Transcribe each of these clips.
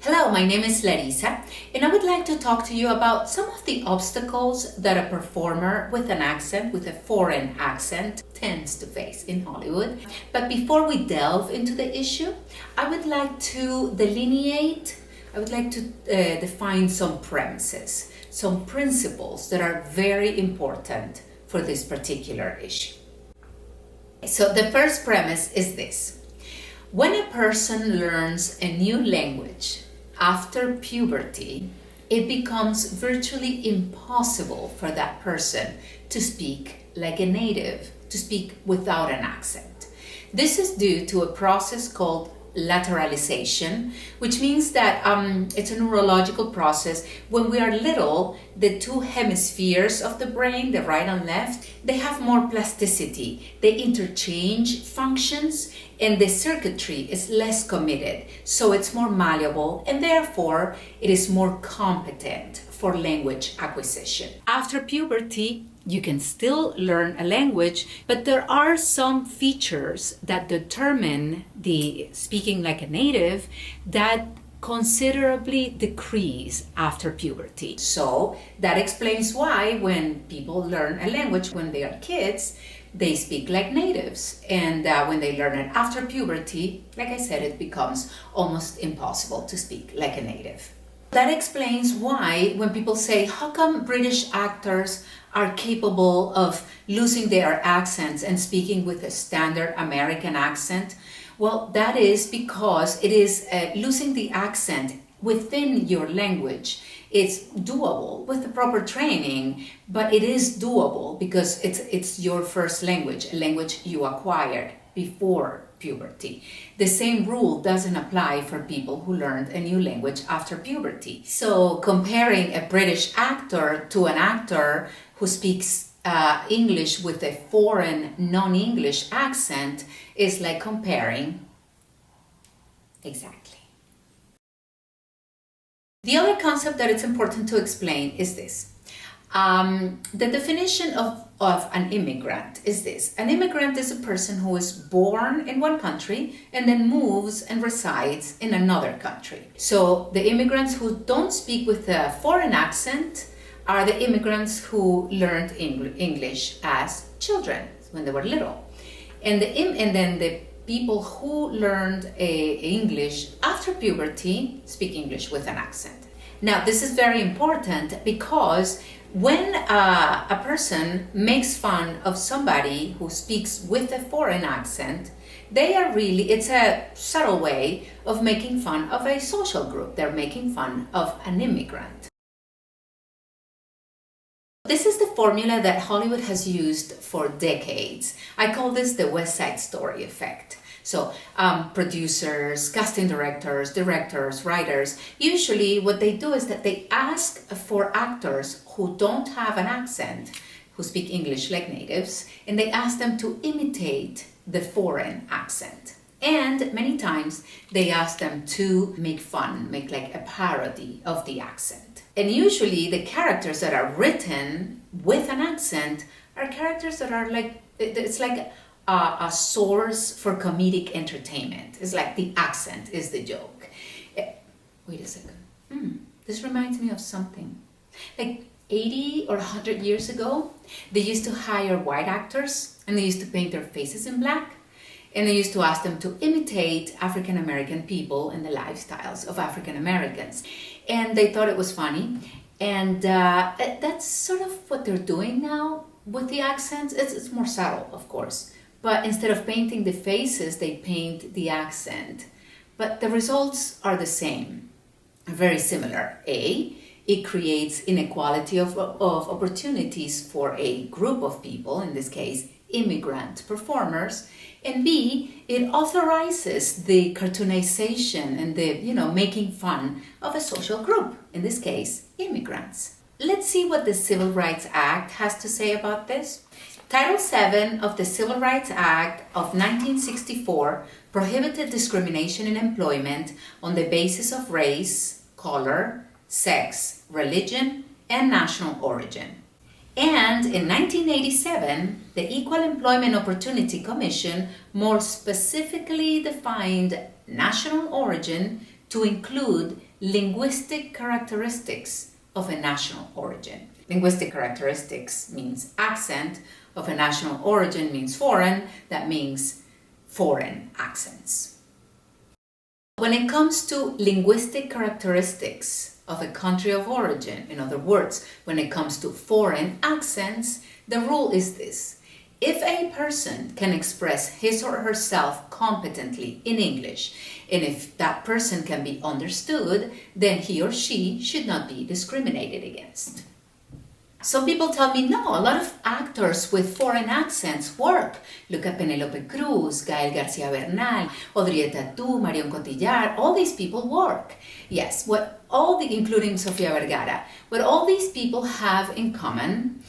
Hello, my name is Larissa, and I would like to talk to you about some of the obstacles that a performer with an accent, with a foreign accent, tends to face in Hollywood. But before we delve into the issue, I would like to define some premises, some principles that are very important for this particular issue. So the first premise is this. When a person learns a new language after puberty, it becomes virtually impossible for that person to speak like a native, to speak without an accent. This is due to a process called lateralization, which means that it's a neurological process. When we are little, the two hemispheres of the brain, the right and left, they have more plasticity. They interchange functions and the circuitry is less committed. So it's more malleable and therefore it is more competent for language acquisition. After puberty, you can still learn a language, but there are some features that determine the speaking like a native that considerably decrease after puberty. So that explains why when people learn a language when they are kids, they speak like natives. And when they learn it after puberty, like I said, it becomes almost impossible to speak like a native. That explains why when people say, how come British actors are capable of losing their accents and speaking with a standard American accent? Well, that is because it is losing the accent within your language. It's doable with the proper training, but it is doable because it's your first language, a language you acquired before puberty. The same rule doesn't apply for people who learned a new language after puberty. So comparing a British actor to an actor who speaks English with a foreign non-English accent is like comparing. Exactly. The other concept that it's important to explain is this. The definition of an immigrant is this. An immigrant is a person who is born in one country and then moves and resides in another country. So the immigrants who don't speak with a foreign accent are the immigrants who learned English as children when they were little. And then the people who learned English after puberty speak English with an accent. Now, this is very important because when a person makes fun of somebody who speaks with a foreign accent, it's a subtle way of making fun of a social group. They're making fun of an immigrant. This is the formula that Hollywood has used for decades. I call this the West Side Story effect. So producers, casting directors, writers, usually what they do is that they ask for actors who don't have an accent, who speak English like natives, and they ask them to imitate the foreign accent. And many times they ask them to make like a parody of the accent. And usually the characters that are written with an accent are characters that are like, it's like a source for comedic entertainment. It's like the accent is the joke. Wait a second. This reminds me of something. Like 80 or 100 years ago, they used to hire white actors and they used to paint their faces in black. And they used to ask them to imitate African American people and the lifestyles of African Americans. And they thought it was funny. And that's sort of what they're doing now with the accents. It's more subtle, of course. But instead of painting the faces, they paint the accent. But the results are the same, very similar. A, it creates inequality of opportunities for a group of people, in this case, immigrant performers. And B, it authorizes the cartoonization and the, making fun of a social group, in this case, immigrants. Let's see what the Civil Rights Act has to say about this. Title VII of the Civil Rights Act of 1964 prohibited discrimination in employment on the basis of race, color, sex, religion, and national origin. And in 1987, the Equal Employment Opportunity Commission more specifically defined national origin to include linguistic characteristics of a national origin. Linguistic characteristics means accent, of a national origin means foreign, that means foreign accents. When it comes to linguistic characteristics of a country of origin, in other words, when it comes to foreign accents, the rule is this. If a person can express his or herself competently in English, and if that person can be understood, then he or she should not be discriminated against. Some people tell me, no, a lot of actors with foreign accents work. Look at Penélope Cruz, Gael García Bernal, Audrey Tautou, Marion Cotillard, all these people work. Yes, including Sofía Vergara, what all these people have in common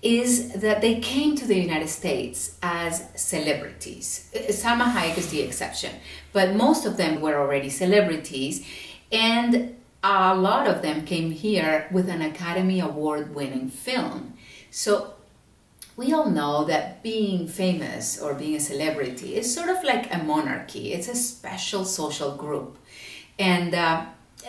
is that they came to the United States as celebrities. Salma Hayek is the exception, but most of them were already celebrities, and a lot of them came here with an Academy Award-winning film. So we all know that being famous or being a celebrity is sort of like a monarchy. It's a special social group. And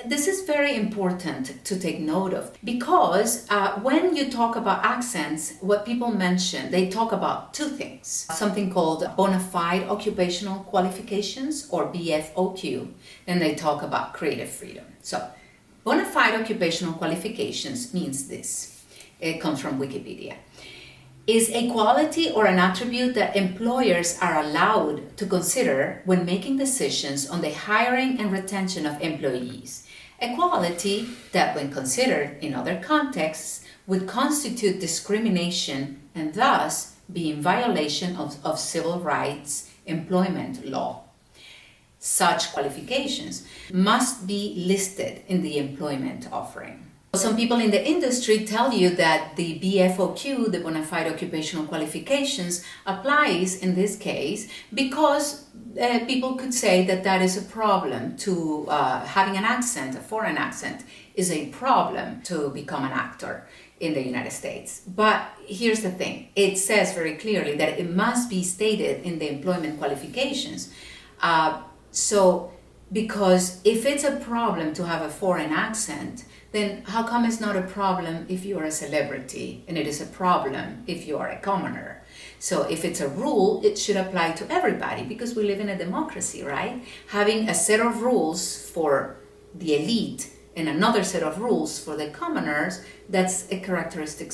this is very important to take note of, because when you talk about accents, what people mention, they talk about two things. Something called bona fide occupational qualifications, or BFOQ, and they talk about creative freedom. So bona fide occupational qualifications means this. It comes from Wikipedia. Is a quality or an attribute that employers are allowed to consider when making decisions on the hiring and retention of employees. A quality that, when considered in other contexts, would constitute discrimination and thus be in violation of civil rights employment law. Such qualifications must be listed in the employment offering. Some people in the industry tell you that the BFOQ, the bona fide occupational qualifications, applies in this case because people could say that that is a problem to having an accent, a foreign accent, is a problem to become an actor in the United States. But here's the thing, it says very clearly that it must be stated in the employment qualifications. Because if it's a problem to have a foreign accent, then how come it's not a problem if you are a celebrity, and it is a problem if you are a commoner? So if it's a rule, it should apply to everybody, because we live in a democracy, right? Having a set of rules for the elite and another set of rules for the commoners, that's a characteristic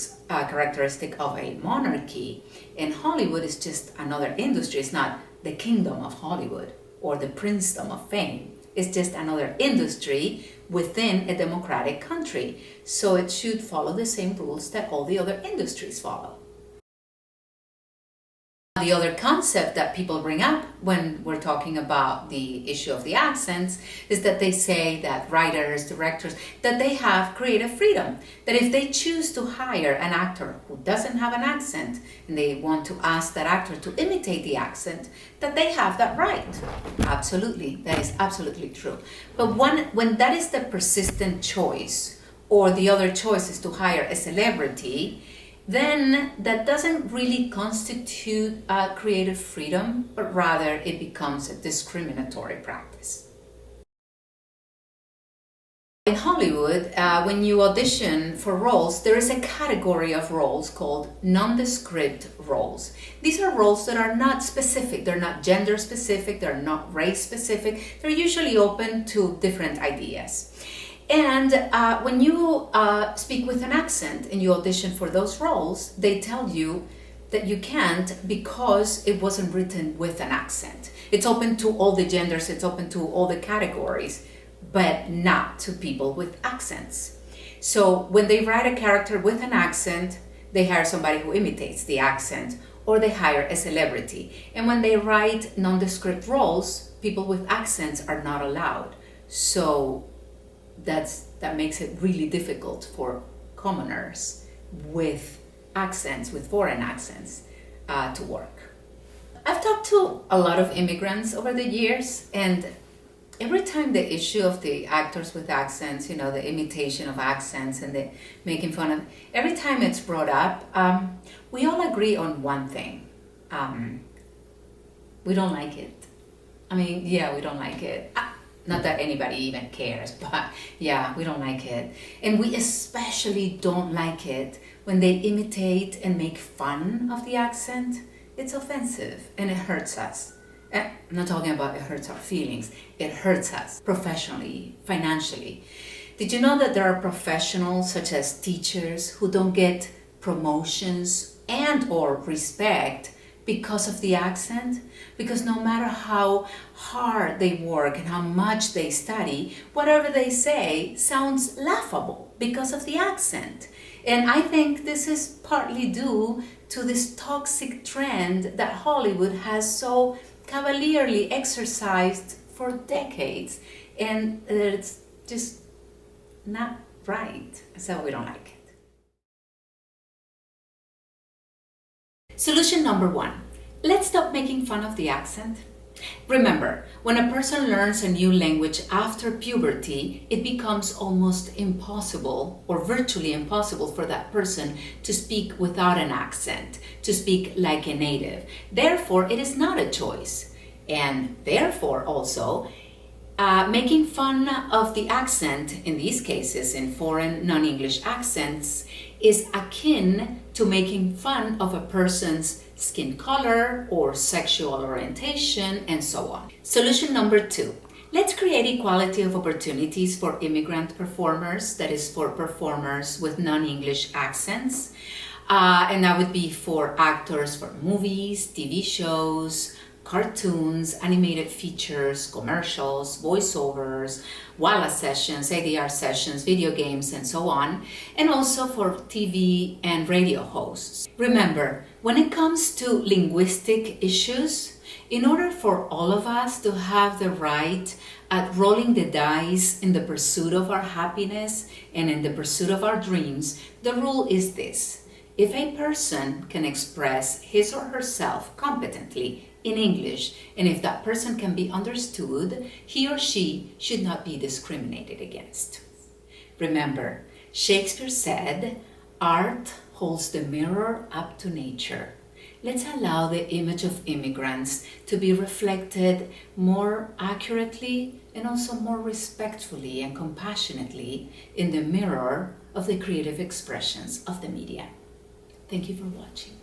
of a monarchy. And Hollywood is just another industry. It's not the kingdom of Hollywood or the princedom of fame. It's just another industry within a democratic country. So it should follow the same rules that all the other industries follow. The other concept that people bring up when we're talking about the issue of the accents is that they say that writers, directors, that they have creative freedom. That if they choose to hire an actor who doesn't have an accent and they want to ask that actor to imitate the accent, that they have that right. Absolutely, that is absolutely true. But when that is the persistent choice, or the other choice is to hire a celebrity, then that doesn't really constitute creative freedom, but rather it becomes a discriminatory practice. In Hollywood, when you audition for roles, there is a category of roles called nondescript roles. These are roles that are not specific, they're not gender specific, they're not race specific, they're usually open to different ideas. And when you speak with an accent and you audition for those roles, they tell you that you can't because it wasn't written with an accent. It's open to all the genders, it's open to all the categories, but not to people with accents. So when they write a character with an accent, they hire somebody who imitates the accent, or they hire a celebrity. And when they write nondescript roles, people with accents are not allowed. So that makes it really difficult for commoners with accents, with foreign accents, to work. I've talked to a lot of immigrants over the years, and every time the issue of the actors with accents, the imitation of accents and the making fun of, every time it's brought up, we all agree on one thing. We don't like it. We don't like it. Not that anybody even cares, but yeah, we don't like it. And we especially don't like it when they imitate and make fun of the accent. It's offensive and it hurts us. I'm not talking about it hurts our feelings, it hurts us professionally, financially. Did you know that there are professionals such as teachers who don't get promotions and or respect because of the accent? Because no matter how hard they work and how much they study, whatever they say sounds laughable because of the accent. And I think this is partly due to this toxic trend that Hollywood has so cavalierly exercised for decades. And it's just not right, so we don't like it. Solution number 1. Let's stop making fun of the accent. Remember, when a person learns a new language after puberty, it becomes almost impossible or virtually impossible for that person to speak without an accent, to speak like a native. Therefore, it is not a choice. And therefore also, making fun of the accent, in these cases in foreign non-English accents, is akin to making fun of a person's skin color or sexual orientation and so on. Solution number 2. Let's create equality of opportunities for immigrant performers, that is for performers with non-English accents. And that would be for actors for movies, TV shows, cartoons, animated features, commercials, voiceovers, WALA sessions, ADR sessions, video games, and so on, and also for TV and radio hosts. Remember, when it comes to linguistic issues, in order for all of us to have the right at rolling the dice in the pursuit of our happiness and in the pursuit of our dreams, the rule is this: if a person can express his or herself competently in English, and if that person can be understood, he or she should not be discriminated against. Remember, Shakespeare said, "Art holds the mirror up to nature." Let's allow the image of immigrants to be reflected more accurately and also more respectfully and compassionately in the mirror of the creative expressions of the media. Thank you for watching.